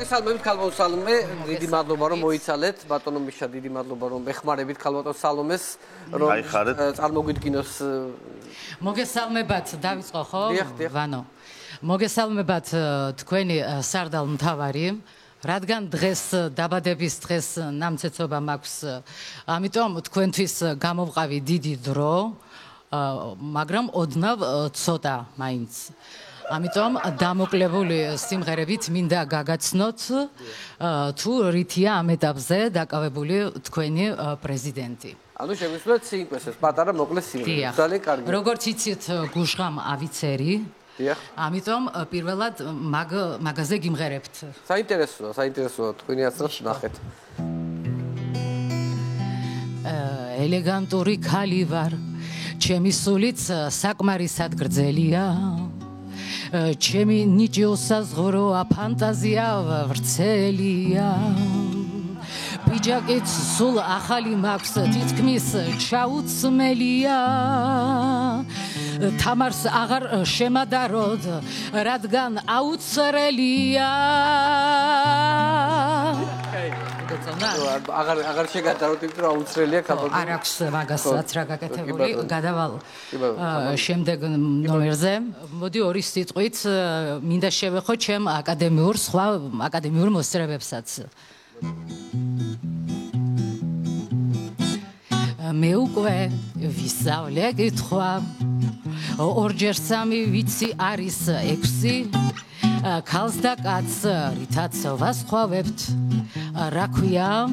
მოგესალმებით ქალბატონ სალომე, დიდი მადლობა რომ მოიცალეთ, ბატონო მიშა, დიდი მადლობა რომ მეხმარებით ქალბატონ სალომეს, რომ წარმოგვიდგინოს. მოგესალმებათ, დავიწყო ხო? ვანო. მოგესალმებათ თქვენი სარდალმთავარი, რადგან დღეს დაბადების დღეს ნამცეცობა მაქვს, ამიტომ თქვენთვის გამოვყავი დიდი დრო, მაგრამ ოდნავ ცოტა მაინც. ამიტომ დამოკლებული სიმღერებით მინდა გაგაცნოთ თუ რითია ამ ეტაპზე დაკავებული თქვენი პრეზიდენტი. ანუ შეგვიძლიათ სინკვეს ეს პატარა მოკლე სიმღერა. ძალიან კარგი. როგორც იცით, გუშღამ ავიცერი. ამიტომ პირველად მაგაზე გიმღერებთ. საინტერესოა თქვენი აზრს ნახეთ. ელეგანტური ქალი ვარ, ჩემი სულიც საკმარისად გრძელია. ჩემი ნიჭი უსაზღვრო ფანტაზია ვრცელია. პიჯაკიც სულ ახალი მაქვს, თითქმის ჩაუცმელია. თამარს აღარ შემადაროდ, რადგან აუცრელია. აღარ შეგადაროთ, იმიტომ რომ აუცრელია ქალბატონი. არ აქვს მაგასაც რა გაკეთებული. გადავალ შემდეგ ნომერზე. მოდი ორი სიტყვით მინდა შევეხო ჩემ სხვა აკადემიურ მოსწრებებსაც. მე უკვე ვისწავლე კითხვა, ორჯერ სამი ვიცი არის 6. ქალს და კაცს რითაც ვასხვავებთ, რა ქვია?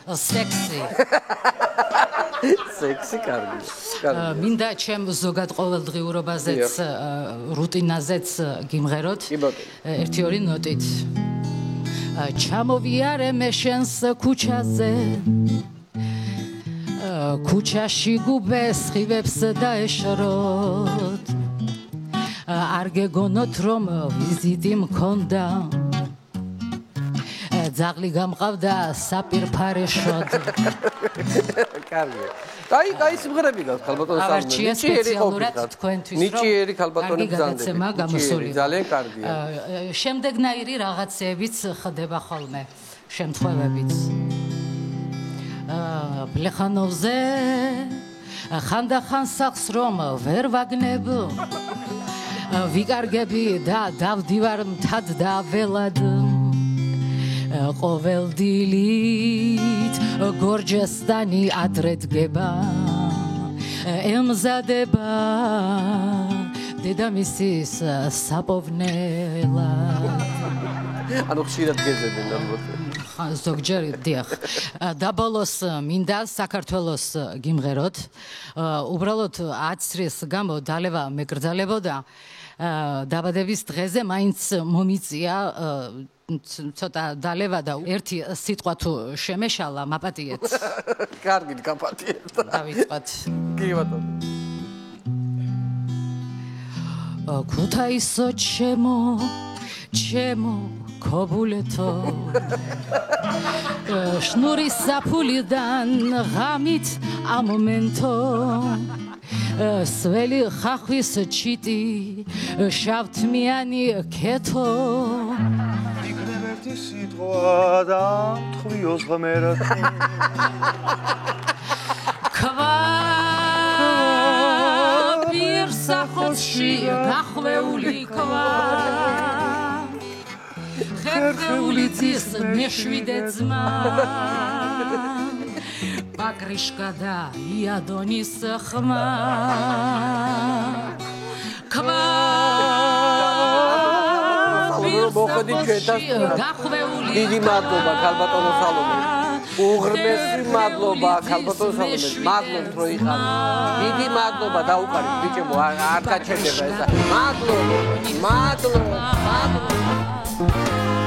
სექსი. სექსი კარგი. მინდა ჩემ ზოგად ყოველდღიურობაზეც რუტინაზეც გიმღეროთ ერთი-ორი ნოტით. ჩამოვიარე მე შენს ქუჩაზე, ქუჩაში გუბეს ხივებს დაეშროთ, არ გეგონოთ რომ ვიზიტი მქონდა, ძაღლი გამყავდა საპირფარეშოდ. კარგია. აი სიმღერები გაქვს ქალბატონ სალომე. ავარჩია სპეციალურად თქვენთვის, ნიჭიერი ქალბატონი გზანდები. ძალიან კარგია. შემდეგნაირი რაღაცეებიც ხდება ხოლმე, შემთხვევებიც. ბლეხანოვზე ხანდახან სახს რომ ვერ ვაგნებ, ვიკარგები და დავდივარ მთად და ველად. ყოველ დილით გორჯესტანი ადრე დგება, ემზადება დედამისის საპოვნელად. ანუ ხშირად გეზებენ ალბათ. ზოგჯერ დიახ. და ბოლოს მინდა საქართველოს გიმღეროთ. უბრალოდ 10 წრის გამო დალევა მეკრძალებოდა. დაბადების დღეზე მაინც მომიწია ცოტა დალევა და ერთი სიტყვა თუ შემეშალა, მაპატიეთ. კარგი, გაპატიეთ. დავიწყოთ. კი ბატონო. ქუთაისო ჩემო ქობულეთო, შნურის საფულიდან ღამით ამომენტო, სველი ხახვის ჩიტი, შავთმიანი ქეთო. სიტყვა და მთხვიოს ღმერთი. პირსახოსში გახვეული ქვა, ხერხეული ძის მეშვიდე ძმა, ბაკრიშკა და იადონის ხმა. დიდი მადლობა ქალბატონო სალომე. უღრმესი მადლობა ქალბატონო სალომე. მადლობთ რომ იყავით. დიდი მადლობა დაუყარეთ ბიჭებო, არ გაჩერდება ესა. მადლობა.